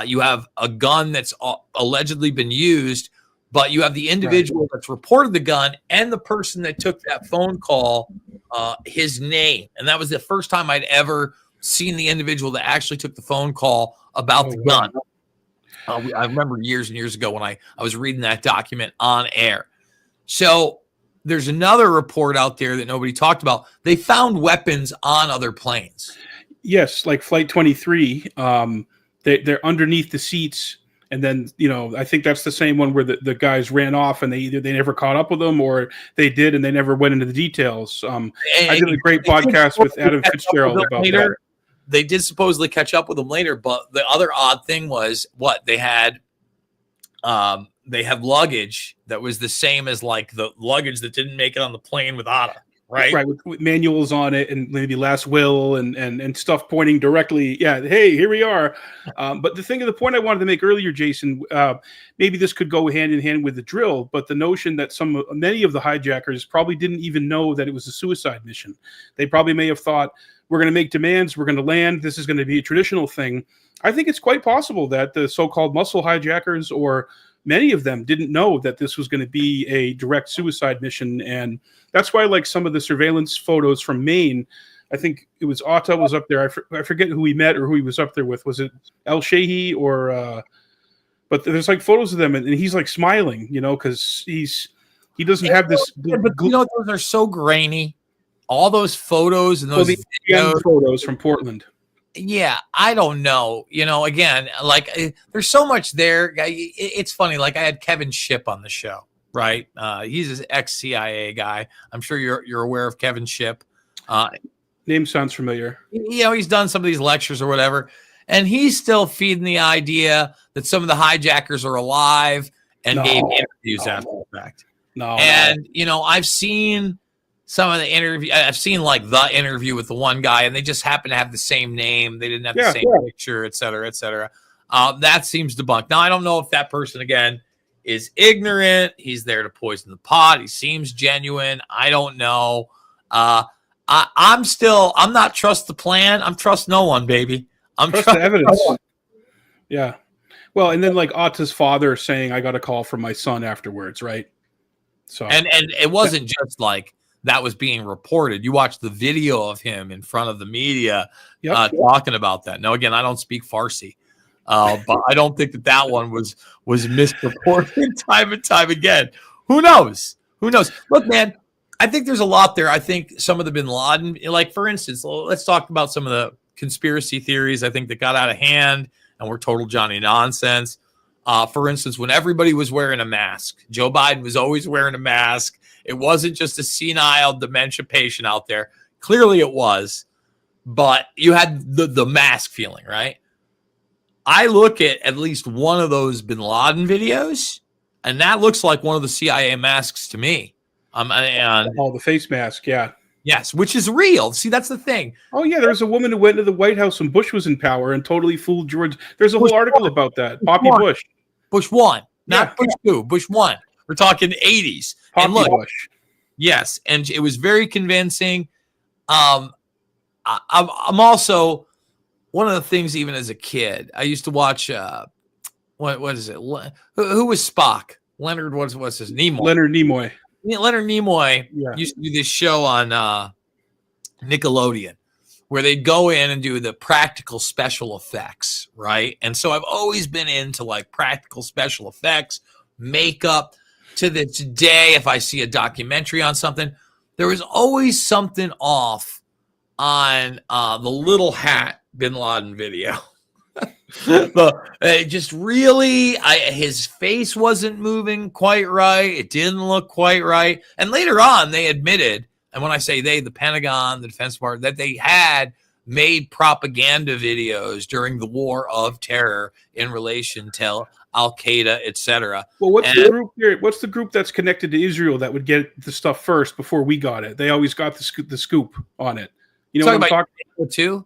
you have a gun that's allegedly been used, but you have the individual that's reported the gun and the person that took that phone call, his name. And that was the first time I'd ever seen the individual that actually took the phone call about the gun. I remember years and years ago when I was reading that document on air. So there's another report out there that nobody talked about. They found weapons on other planes. Yes, like Flight 23. They're underneath the seats. And then, I think that's the same one where the guys ran off and they never caught up with them, or they did and they never went into the details. I did a great podcast with Adam Fitzgerald about that. They did supposedly catch up with them later, but the other odd thing was they had luggage that was the same as like the luggage that didn't make it on the plane with Atta. Right, with manuals on it and maybe last will and stuff pointing directly. Yeah, hey, here we are. But the point I wanted to make earlier, Jason, maybe this could go hand in hand with the drill, but the notion that many of the hijackers probably didn't even know that it was a suicide mission. They probably may have thought, we're going to make demands, we're going to land, this is going to be a traditional thing. I think it's quite possible that the so-called muscle hijackers, or many of them, didn't know that this was going to be a direct suicide mission. And that's why, like, some of the surveillance photos from Maine, I think it was Atta was up there. I forget who he met or who he was up there with. Was it El Shehi or? But there's like photos of them, and he's like smiling, because he doesn't have this. But those are so grainy. All those photos and those photos from Portland. Yeah, I don't know. Again, like there's so much there. It's funny. Like I had Kevin Shipp on the show, right? He's an ex-CIA guy. I'm sure you're aware of Kevin Shipp. Name sounds familiar. He's done some of these lectures or whatever, and he's still feeding the idea that some of the hijackers are alive and gave interviews after the fact. I've seen some of the interview. I've seen like the interview with the one guy, and they just happen to have the same name. They didn't have the same picture, et cetera, et cetera. That seems debunked. Now, I don't know if that person, again, is ignorant. He's there to poison the pot. He seems genuine. I don't know. I'm not trust the plan. I'm trust no one, baby. I'm trust the evidence. Yeah. Well, and then like Atta's father saying, I got a call from my son afterwards, right? So and it wasn't just like that was being reported. You watch the video of him in front of the media talking about that. Now, again, I don't speak Farsi, but I don't think that one was misreported time and time again. Who knows? Look, man, I think there's a lot there. I think some of the bin Laden, like for instance, let's talk about some of the conspiracy theories I think that got out of hand and were total Johnny nonsense. For instance, when everybody was wearing a mask, Joe Biden was always wearing a mask. It wasn't just a senile dementia patient out there. Clearly it was, but you had the mask feeling, right? I look at least one of those bin Laden videos And that looks like one of the CIA masks to me. And the face mask, yeah. yes, which is real. See, that's the thing. Oh yeah, there's a woman who went into the White House when Bush was in power and totally fooled George. There's a whole article about that. Poppy Bush. Bush 1, not Bush 2, Bush 1. We're talking 80s. Poppy and look, Bush. Yes, and it was very convincing. I'm also, one of the things, even as a kid, I used to watch what is it? Who was Spock? Leonard, what's his Nimoy? Leonard Nimoy. Leonard Nimoy used to do this show on Nickelodeon where they'd go in and do the practical special effects, right? And so I've always been into like practical special effects, makeup. To this day, if I see a documentary on something, there was always something off on the little hat Bin Laden video. Just really, his face wasn't moving quite right. It didn't look quite right. And later on, they admitted, and when I say they, the Pentagon, the Defense Department, that they had made propaganda videos during the War of Terror in relation to Al-Qaeda, etc. Well, what's the group here? What's the group that's connected to Israel that would get the stuff first before we got it? They always got the scoop on it. You know what I'm talking about? 802?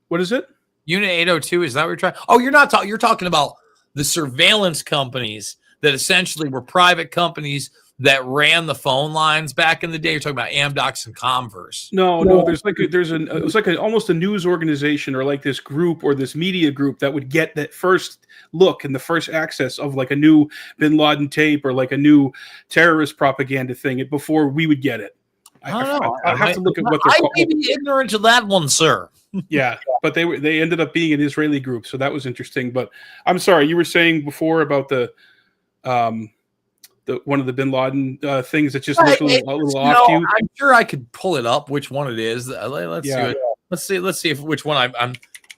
What is it? Unit 802, is that what you're trying? Oh, you're not talking. You're talking about the surveillance companies that essentially were private companies that ran the phone lines back in the day. You're talking about Amdocs and Converse. No. It was like almost a news organization or like this group or this media group that would get that first look and the first access of like a new Bin Laden tape or like a new terrorist propaganda thing before we would get it. I don't know. I have to look at what they're called. I may be ignorant of that one, sir. Yeah, but they ended up being an Israeli group, so that was interesting. But I'm sorry, you were saying before about the one of the Bin Laden things that just looked a little off to you. I'm sure I could pull it up which one it is. Let's see if which one I'm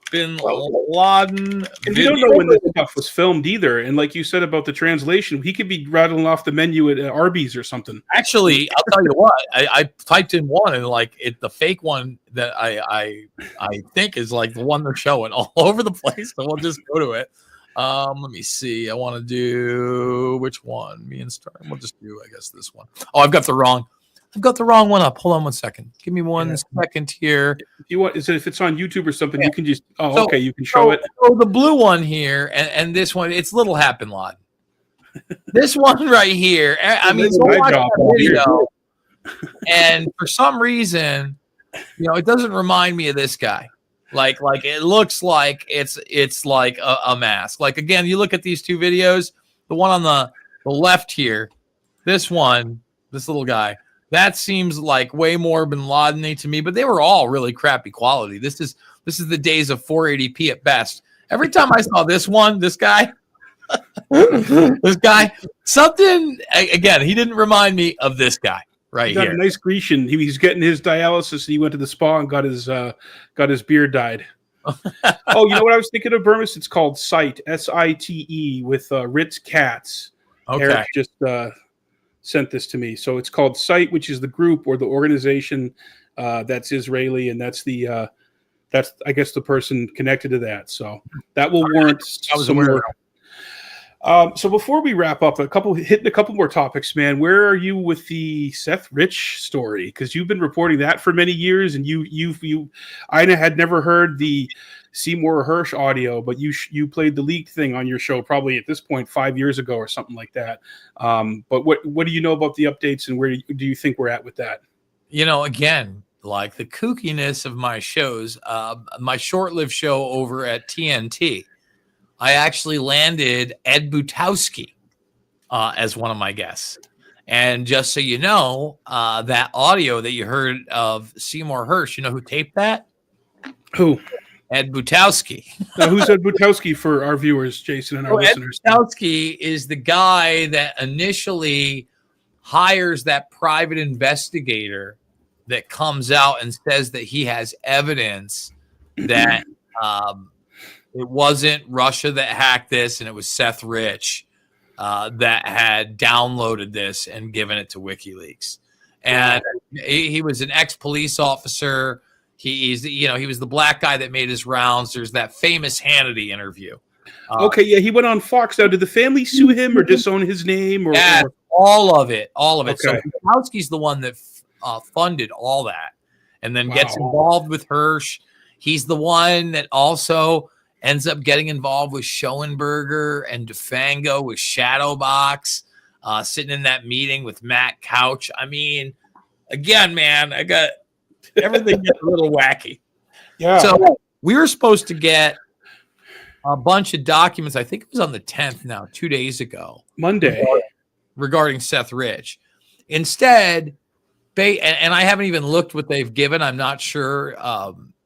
Bin Laden. And you don't know when this stuff was filmed either. And like you said about the translation, he could be rattling off the menu at Arby's or something. Actually, I'll tell you what. I typed in one and like the fake one that I think is like the one they're showing all over the place. So we'll just go to it. Let me see. I want to do which one? Me and Star. We'll just do, I guess, this one. Oh, I've got the wrong one up. Hold on 1 second. Give me one second here. If you want, if it's on YouTube or something, you can just. Oh, okay. You can show it. So the blue one here and this one, it's Little Hat Bin Laden. This one right here. I mean, go watch that video. And for some reason, it doesn't remind me of this guy. Like it looks like it's like a mask. Like again, you look at these two videos. The one on the left here, this little guy. That seems like way more Bin Laden-y to me, but they were all really crappy quality. This is the days of 480p at best. Every time I saw this guy, something again, he didn't remind me of this guy right here. Got a nice Grecian. He's getting his dialysis. He went to the spa and got his beard dyed. Oh, you know what I was thinking of, Bermas? It's called Site, SITE, with Ritz Katz. Okay. Eric just sent this to me. So it's called Site, which is the group or the organization that's Israeli, and that's I guess the person connected to that. So that will warrant some more. So before we wrap up, hitting a couple more topics, man. Where are you with the Seth Rich story? Because you've been reporting that for many years, and I had never heard the Seymour Hersh audio, but you played the leaked thing on your show probably at this point 5 years ago or something like that. But what do you know about the updates, and where do you think we're at with that? Again, like the kookiness of my shows, my short-lived show over at TNT, I actually landed Ed Butowski as one of my guests. And just so you know, that audio that you heard of Seymour Hersh, you know who taped that? Who? Ed Butowski. Now, who's Ed Butowski for our viewers, Jason, and our listeners? Ed Butowski is the guy that initially hires that private investigator that comes out and says that he has evidence that it wasn't Russia that hacked this, and it was Seth Rich that had downloaded this and given it to WikiLeaks. And he was an ex-police officer. He was the black guy that made his rounds. There's that famous Hannity interview Okay, yeah, he went on Fox. Now, did the family sue him or disown his name? Yeah, all of it. Okay. So Bukowski's the one that funded all that, and then gets Wow. involved with Hirsch. He's the one that also ends up getting involved with Schoenberger and DeFango with Shadowbox, sitting in that meeting with Matt Couch. I mean, again, man, I got everything gets a little wacky. Yeah. So we were supposed to get a bunch of documents. I think it was on the 10th now, 2 days ago. Monday. Regarding Seth Rich. Instead, and I haven't even looked what they've given. I'm not sure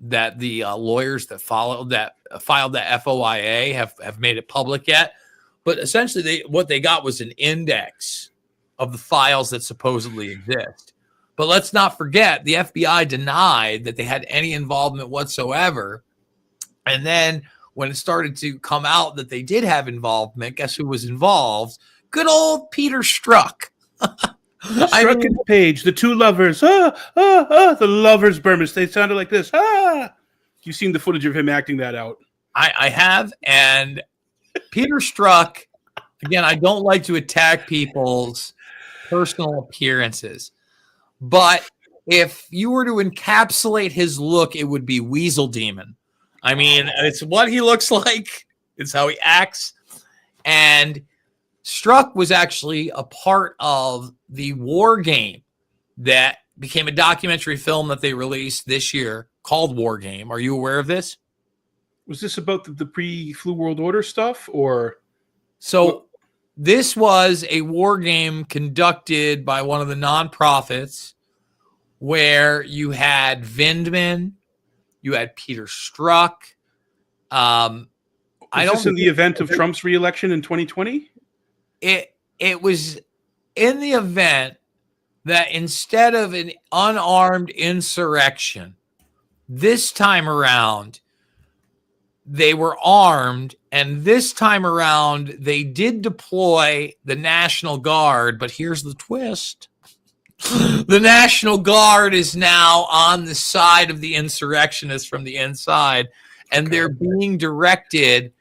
that the lawyers that filed that FOIA have made it public yet. But essentially, what they got was an index of the files that supposedly exist. But let's not forget, the FBI denied that they had any involvement whatsoever. And then when it started to come out that they did have involvement, guess who was involved? Good old Peter Strzok. Strzok and Page, the two lovers. The lovers, Bermas. They sounded like this. You've seen the footage of him acting that out. I have. And Peter Strzok, again, I don't like to attack people's personal appearances. But if you were to encapsulate his look, it would be Weasel Demon. I mean, it's what he looks like. It's how he acts. And Strzok was actually a part of the War Game that became a documentary film that they released this year called War Game. Are you aware of this? Was this about the pre-flu world order stuff, or? So this was a war game conducted by one of the nonprofits where you had Vindman, you had Peter Strzok. Was this in the event of Trump's re-election in 2020? It was in the event that instead of an unarmed insurrection, this time around, they were armed, and this time around, they did deploy the National Guard, but here's the twist. The National Guard is now on the side of the insurrectionists from the inside, and they're being directed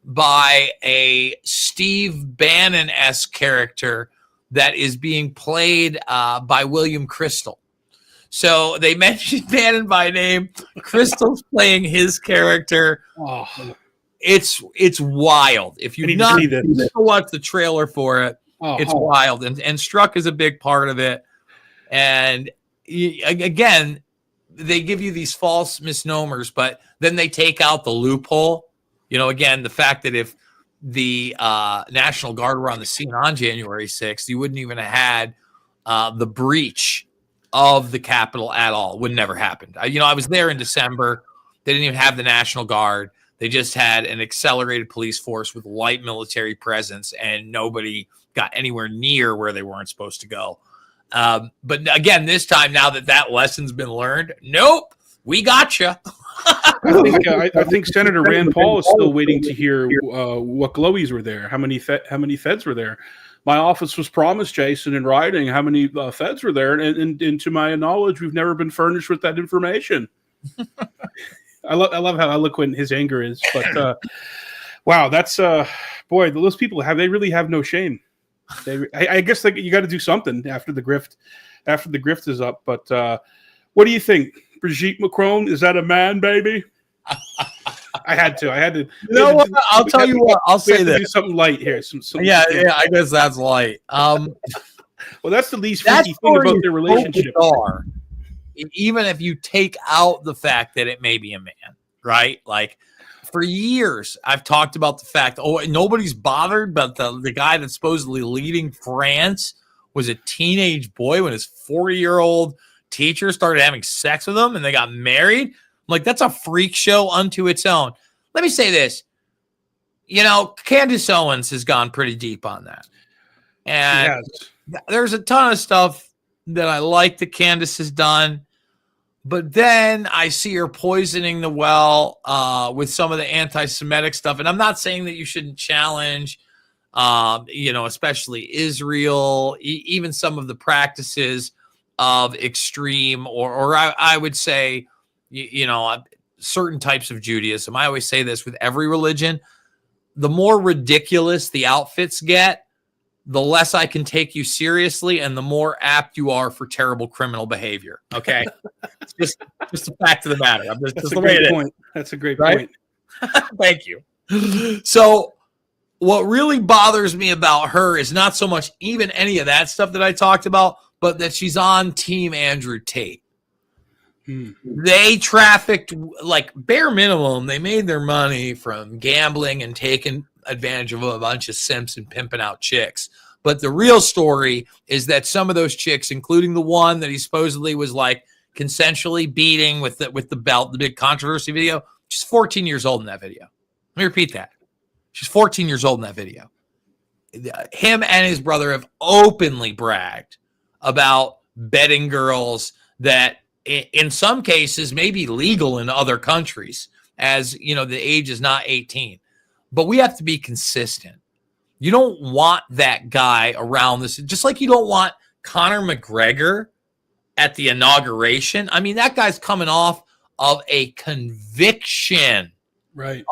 by a Steve Bannon-esque character that is being played by William Crystal. So they mentioned Bannon by name. Crystal's playing his character. Oh. It's wild. If you not watch the trailer for it, it's wild. And Strzok is a big part of it. And again, they give you these false misnomers, but then they take out the loophole. You know, again, the fact that if the National Guard were on the scene on January 6th, you wouldn't even have had the breach of the Capitol at all. Would never happened. I was there in December. They didn't even have the National Guard. They just had an accelerated police force with light military presence, and nobody got anywhere near where they weren't supposed to go. But again, this time, now that lesson's been learned, nope, we gotcha. I think Senator Rand Paul is still waiting to hear what glowies were there. How many feds were there? My office was promised, Jason, in writing how many feds were there, and to my knowledge, we've never been furnished with that information. I love how eloquent his anger is, but wow, that's boy, those people they really have no shame. I guess you got to do something after the grift is up. But what do you think, Brigitte Macron? Is that a man, baby? I had to. You know what? I'll tell you what. I'll say this. Do something light here. Yeah. I guess that's light. Well, that's the least freaky thing about their relationship. Even if you take out the fact that it may be a man, right? Like, for years, I've talked about the fact, nobody's bothered, but the guy that's supposedly leading France was a teenage boy when his 40-year-old teacher started having sex with him and they got married. I'm like, that's a freak show unto its own. Let me say this. Candace Owens has gone pretty deep on that. And there's a ton of stuff that I like that Candace has done. But then I see her poisoning the well with some of the anti-Semitic stuff. And I'm not saying that you shouldn't challenge, especially Israel, even some of the practices of extreme, or I would say, certain types of Judaism. I always say this with every religion. the more ridiculous the outfits get, the less I can take you seriously and the more apt you are for terrible criminal behavior. Okay. It's just a fact of the matter. That's a great point. That's a great point. Thank you. So what really bothers me about her is not so much even any of that stuff that I talked about, but that she's on Team Andrew Tate. They trafficked, like, bare minimum, they made their money from gambling and taking advantage of a bunch of simps and pimping out chicks. But the real story is that some of those chicks, including the one that he supposedly was like consensually beating with the belt, the big controversy video, she's 14 years old in that video. Let me repeat that. She's 14 years old in that video. Him and his brother have openly bragged about betting girls that in some cases may be legal in other countries, as you know, the age is not 18. But we have to be consistent. You don't want that guy around this, just like you don't want Conor McGregor at the inauguration. I mean, that guy's coming off of a conviction, right?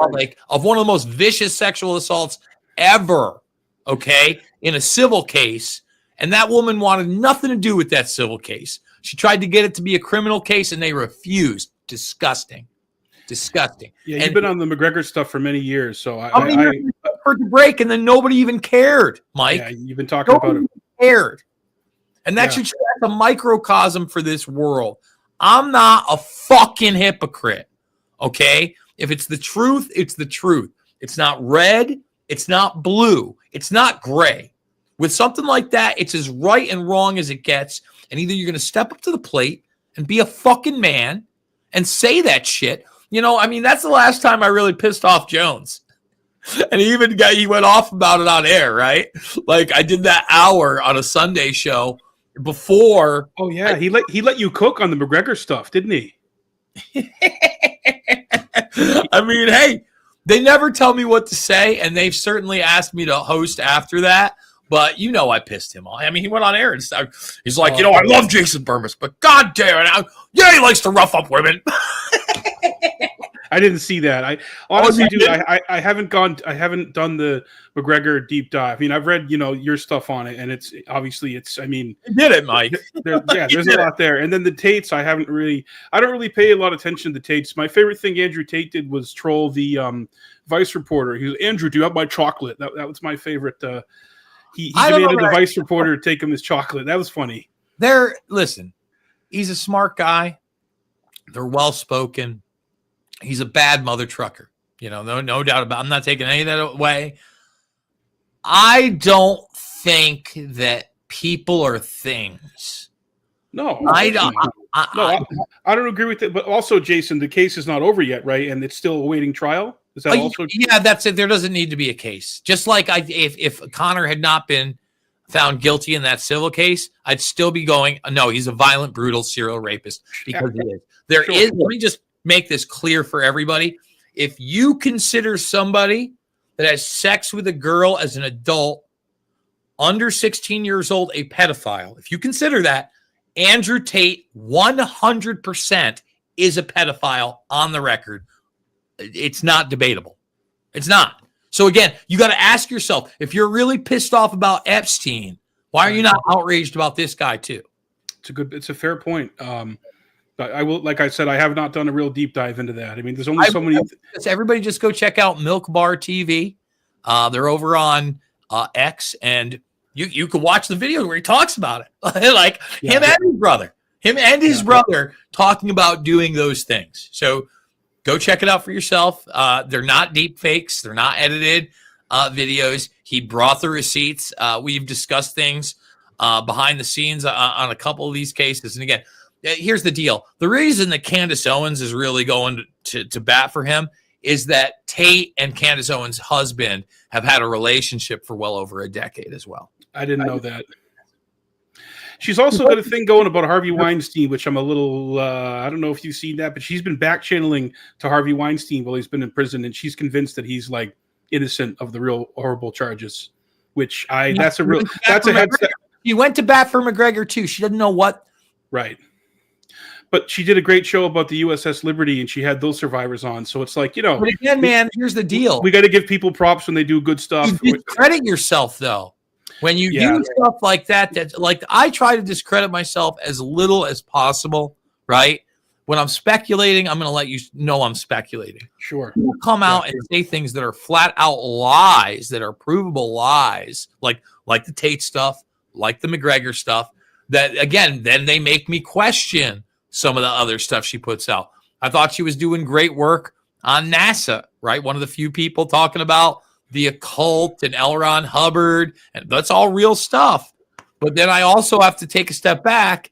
Of one of the most vicious sexual assaults ever, okay, in a civil case. And that woman wanted nothing to do with that civil case. She tried to get it to be a criminal case, and they refused. Disgusting. Yeah, you've been on the McGregor stuff for many years, so I heard the break, and then nobody even cared, Mike. Yeah, you've been talking about it. Cared, and that's a microcosm for this world. I'm not a fucking hypocrite, okay? If it's the truth, it's the truth. It's not red, it's not blue, it's not gray. With something like that, it's as right and wrong as it gets, and either you're going to step up to the plate and be a fucking man and say that shit. You know, I mean, that's the last time I really pissed off Jones. And he went off about it on air, right? Like, I did that hour on a Sunday show before. Oh yeah, he let you cook on the McGregor stuff, didn't he? I mean, hey, they never tell me what to say, and they've certainly asked me to host after that. But you know, I pissed him off. I mean, he went on air and he's like, you know, I love Jason Bermas, but god damn it, yeah, he likes to rough up women. I didn't see that. I honestly, dude, I haven't done the McGregor deep dive. I mean, I've read, you know, your stuff on it, and it's obviously I mean, you did it, Mike. There's a lot there. And then the Tates, I don't really pay a lot of attention to the Tates. My favorite thing Andrew Tate did was troll the Vice reporter. He was, Andrew, do you have my chocolate? That was my favorite. He demanded the Vice reporter to take him his chocolate. That was funny. Listen, he's a smart guy. They're well spoken. He's a bad mother trucker, you know, no doubt about it. I'm not taking any of that away. I don't think that people are things. No, I don't agree with it. But also, Jason, the case is not over yet, right? And it's still awaiting trial. Is that also? Yeah, that's it. There doesn't need to be a case. Just like if Conor had not been found guilty in that civil case, I'd still be going, no, he's a violent, brutal serial rapist, because he is. There is. Let me just make this clear for everybody. If you consider somebody that has sex with a girl as an adult under 16 years old a pedophile, if you consider that, Andrew Tate 100% is a pedophile on the record. It's not debatable. It's not. So again, you got to ask yourself, if you're really pissed off about Epstein, why are you not outraged about this guy too? It's a fair point. I will, like I said, I have not done a real deep dive into that. I mean, there's only so many. Everybody just go check out Milk Bar TV. They're over on X, and you can watch the video where he talks about it. Like him and his brother talking about doing those things. So go check it out for yourself. They're not deep fakes. They're not edited videos. He brought the receipts. We've discussed things behind the scenes on a couple of these cases. And again, here's the deal. The reason that Candace Owens is really going to bat for him is that Tate and Candace Owens' husband have had a relationship for well over a decade as well. I didn't know that. She's also got a thing going about Harvey Weinstein, which I'm a little, I don't know if you've seen that, but she's been back channeling to Harvey Weinstein while he's been in prison, and she's convinced that he's like innocent of the real horrible charges, which that's a headset. She went to bat for McGregor too. She doesn't know what. Right. but she did a great show about the USS Liberty, and she had those survivors on. So it's like, But again, man, here's the deal. We got to give people props when they do good stuff. You discredit yourself, though. When you do stuff like that, like I try to discredit myself as little as possible, right? When I'm speculating, I'm going to let you know I'm speculating. Sure. People come out and say things that are flat out lies, that are provable lies, like the Tate stuff, like the McGregor stuff, that, again, then they make me question some of the other stuff she puts out. I thought she was doing great work on NASA, right? One of the few people talking about the occult and L. Ron Hubbard, and that's all real stuff. But then I also have to take a step back,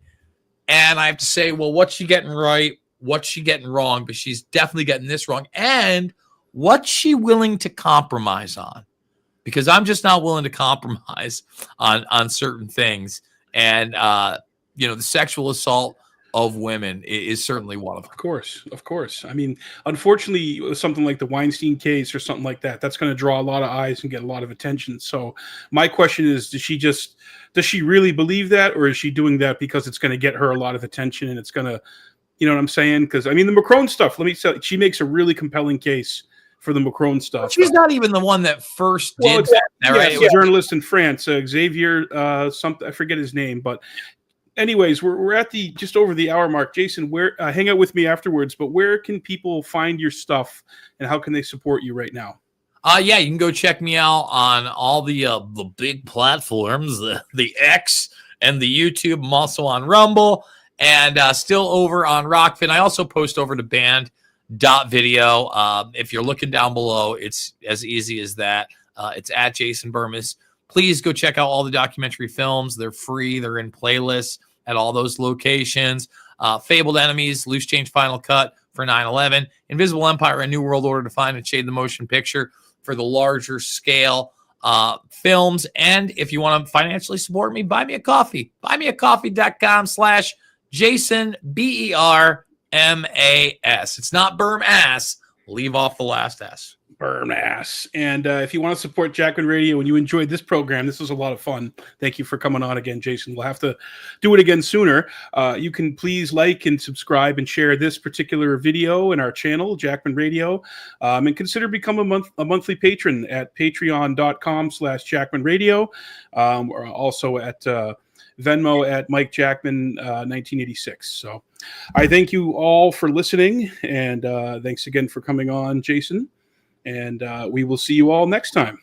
and I have to say, well, what's she getting right? What's she getting wrong? But she's definitely getting this wrong. And what's she willing to compromise on? Because I'm just not willing to compromise on certain things. And, the sexual assault of women is certainly one of them. Of course. I mean, unfortunately, something like the Weinstein case or something like that, that's going to draw a lot of eyes and get a lot of attention. So my question is, does she really believe that, or is she doing that because it's going to get her a lot of attention and it's going to, you know what I'm saying? Because, I mean, the Macron stuff, let me tell you, she makes a really compelling case for the Macron stuff. She's not even the one that first did that, right? Yeah, a journalist in France, Xavier, something, I forget his name, but anyways, we're at just over the hour mark. Jason, hang out with me afterwards, but where can people find your stuff and how can they support you right now? You can go check me out on all the big platforms, the X and the YouTube. I'm also on Rumble and still over on Rockfin. I also post over to band.video. If you're looking down below, it's as easy as that. It's at Jason Bermas. Please go check out all the documentary films. They're free. They're in playlists at all those locations. Fabled Enemies, Loose Change Final Cut for 9/11, Invisible Empire, A New World Order Defined, and Shade the Motion Picture for the larger scale films. And if you want to financially support me, buy me a coffee. Buymeacoffee.com/Jason, BERMAS. It's not Bermas. Leave off the last S. Bermas. And if you want to support Jackman Radio and you enjoyed this program, this was a lot of fun. Thank you for coming on again, Jason. We'll have to do it again sooner. You can please like and subscribe and share this particular video in our channel, Jackman Radio, and consider becoming a monthly patron at patreon.com/Jackman Radio, or also at Venmo at Mike Jackman 1986. So I thank you all for listening, and thanks again for coming on, Jason. And we will see you all next time.